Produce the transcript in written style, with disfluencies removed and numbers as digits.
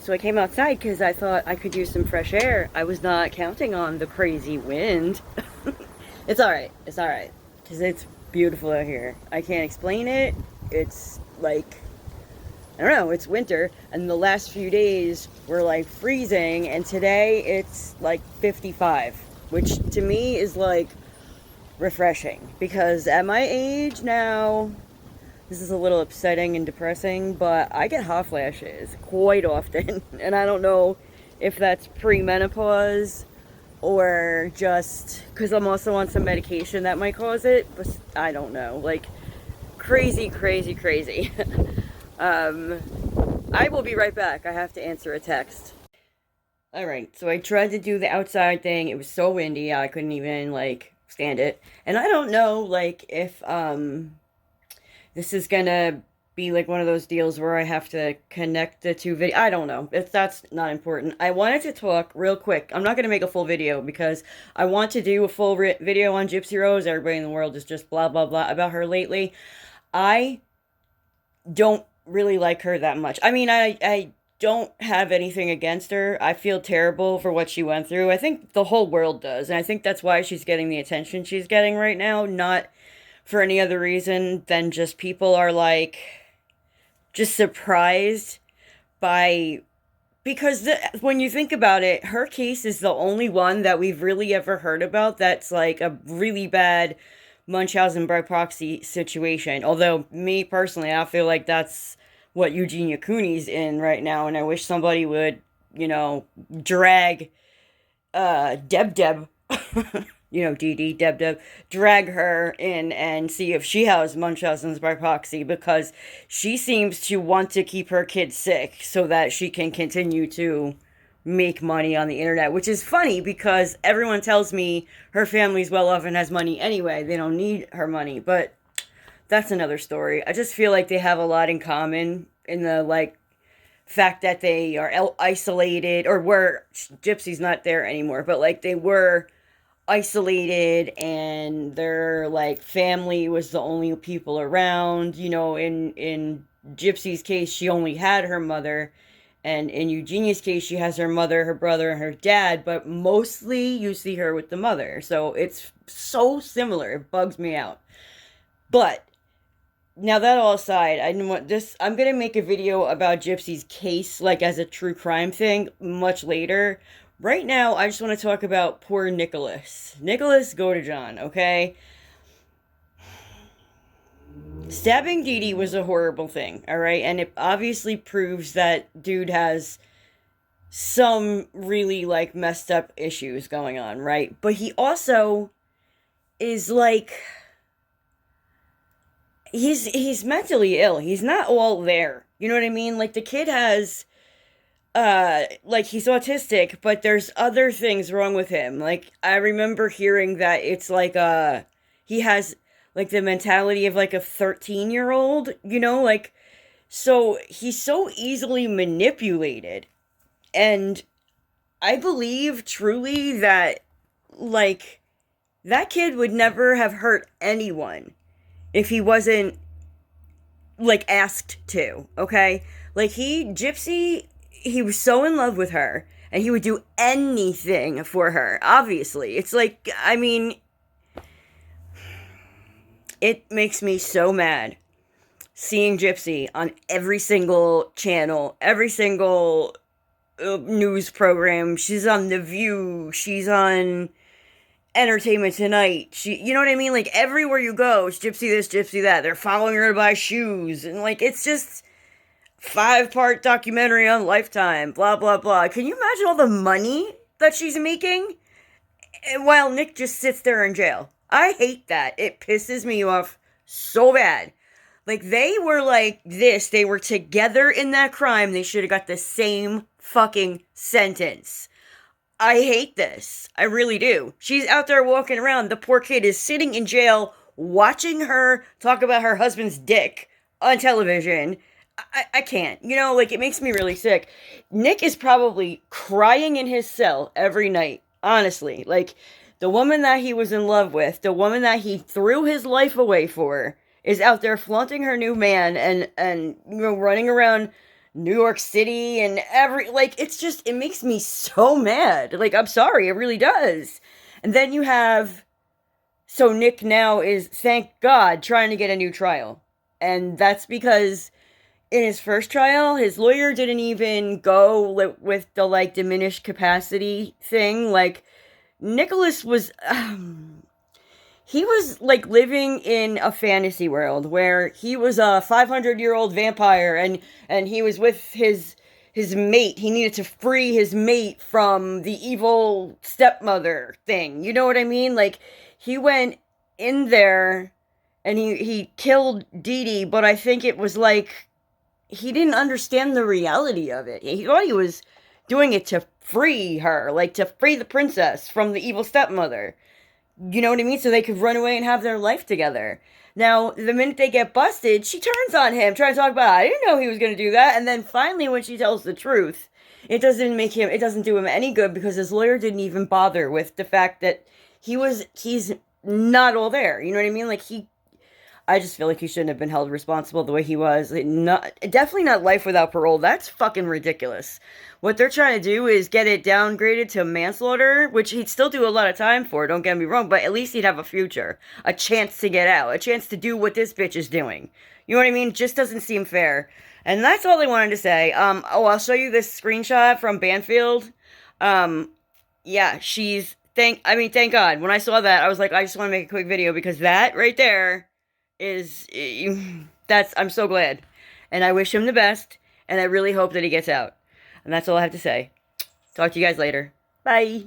So I came outside because I thought I could use some fresh air. I was not counting on the crazy wind. It's alright. It's alright. Because it's beautiful out here. I can't explain it. It's like, I don't know, it's winter. And the last few days were like freezing. And today it's like 55. Which to me is like refreshing. Because at my age now, this is a little upsetting and depressing, but I get hot flashes quite often, and I don't know if that's premenopause or just because I'm also on some medication that might cause it, but I don't know. Like, crazy, crazy, crazy. um, I will be right back. I have to answer a text. Alright, so I tried to do the outside thing. It was so windy, I couldn't even, like, stand it. And I don't know, like, if, this is gonna be like one of those deals where I have to connect the two videos. I don't know. If that's not important. I wanted to talk real quick. I'm not gonna make a full video because I want to do a full video on Gypsy Rose. Everybody in the world is just blah blah blah about her lately. I don't really like her that much. I mean, I don't have anything against her. I feel terrible for what she went through. I think the whole world does, and I think that's why she's getting the attention she's getting right now, not for any other reason than just people are like just surprised by because when you think about it, her case is the only one that we've really ever heard about that's like a really bad Munchausen by proxy situation. Although me personally, I feel like that's what Eugenia Cooney's in right now, and I wish somebody would, drag Deb Dee Dee, Deb, drag her in and see if she has Munchausen's by proxy because she seems to want to keep her kids sick so that she can continue to make money on the internet, which is funny because everyone tells me her family's well off and has money anyway. They don't need her money, but that's another story. I just feel like they have a lot in common in the, like, fact that they are isolated, or were, Gypsy's not there anymore, but, like, they were isolated and their like family was the only people around. In Gypsy's case she only had her mother, and in Eugenia's case she has her mother, her brother, and her dad, but mostly you see her with the mother. So it's so similar, it bugs me out. But now that all aside, I didn't want this. I'm gonna make a video about Gypsy's case, like as a true crime thing, much later. Right now, I just want to talk about poor Nicholas. Nicholas Godejohn, okay? Stabbing Dee Dee was a horrible thing, alright? And it obviously proves that dude has some really, like, messed up issues going on, right? But he also is, like, he's mentally ill. He's not all there. You know what I mean? Like, the kid has like he's autistic, but there's other things wrong with him. Like, I remember hearing that it's like he has like the mentality of like a 13-year-old, like, so he's so easily manipulated. And I believe truly that, like, that kid would never have hurt anyone if he wasn't, like, asked to, okay? Like, Gypsy, he was so in love with her, and he would do anything for her, obviously. It's like, I mean, it makes me so mad seeing Gypsy on every single channel, every single news program. She's on The View, she's on Entertainment Tonight, you know what I mean? Like, everywhere you go, it's Gypsy this, Gypsy that. They're following her to buy shoes, and, like, it's just 5-part documentary on Lifetime, blah, blah, blah. Can you imagine all the money that she's making? While Nick just sits there in jail. I hate that. It pisses me off so bad. Like, they were like this. They were together in that crime. They should have got the same fucking sentence. I hate this. I really do. She's out there walking around. The poor kid is sitting in jail watching her talk about her husband's dick on television. I can't. Like, it makes me really sick. Nick is probably crying in his cell every night. Honestly. Like, the woman that he was in love with, the woman that he threw his life away for, is out there flaunting her new man and running around New York City and like, it's just, it makes me so mad. Like, I'm sorry, it really does. And then you have, so Nick now is, thank God, trying to get a new trial. And that's because in his first trial, his lawyer didn't even go with the like diminished capacity thing. Like, Nicholas was, he was like living in a fantasy world where he was a 500-year-old vampire, and he was with his mate. He needed to free his mate from the evil stepmother thing. You know what I mean? Like, he went in there and he killed Dee Dee, but I think it was like he didn't understand the reality of it. He thought he was doing it to free her, like to free the princess from the evil stepmother. You know what I mean? So they could run away and have their life together. Now, the minute they get busted, she turns on him, trying to talk about, I didn't know he was going to do that. And then finally, when she tells the truth, it doesn't do him any good because his lawyer didn't even bother with the fact that he's not all there. You know what I mean? Like, I just feel like he shouldn't have been held responsible the way he was. Definitely not life without parole. That's fucking ridiculous. What they're trying to do is get it downgraded to manslaughter, which he'd still do a lot of time for, don't get me wrong, but at least he'd have a future, a chance to get out, a chance to do what this bitch is doing. You know what I mean? Just doesn't seem fair. And that's all I wanted to say. I'll show you this screenshot from Banfield. Yeah, thank God. When I saw that, I was like, I just want to make a quick video because that right there is, I'm so glad. And I wish him the best, and I really hope that he gets out. And that's all I have to say. Talk to you guys later. Bye.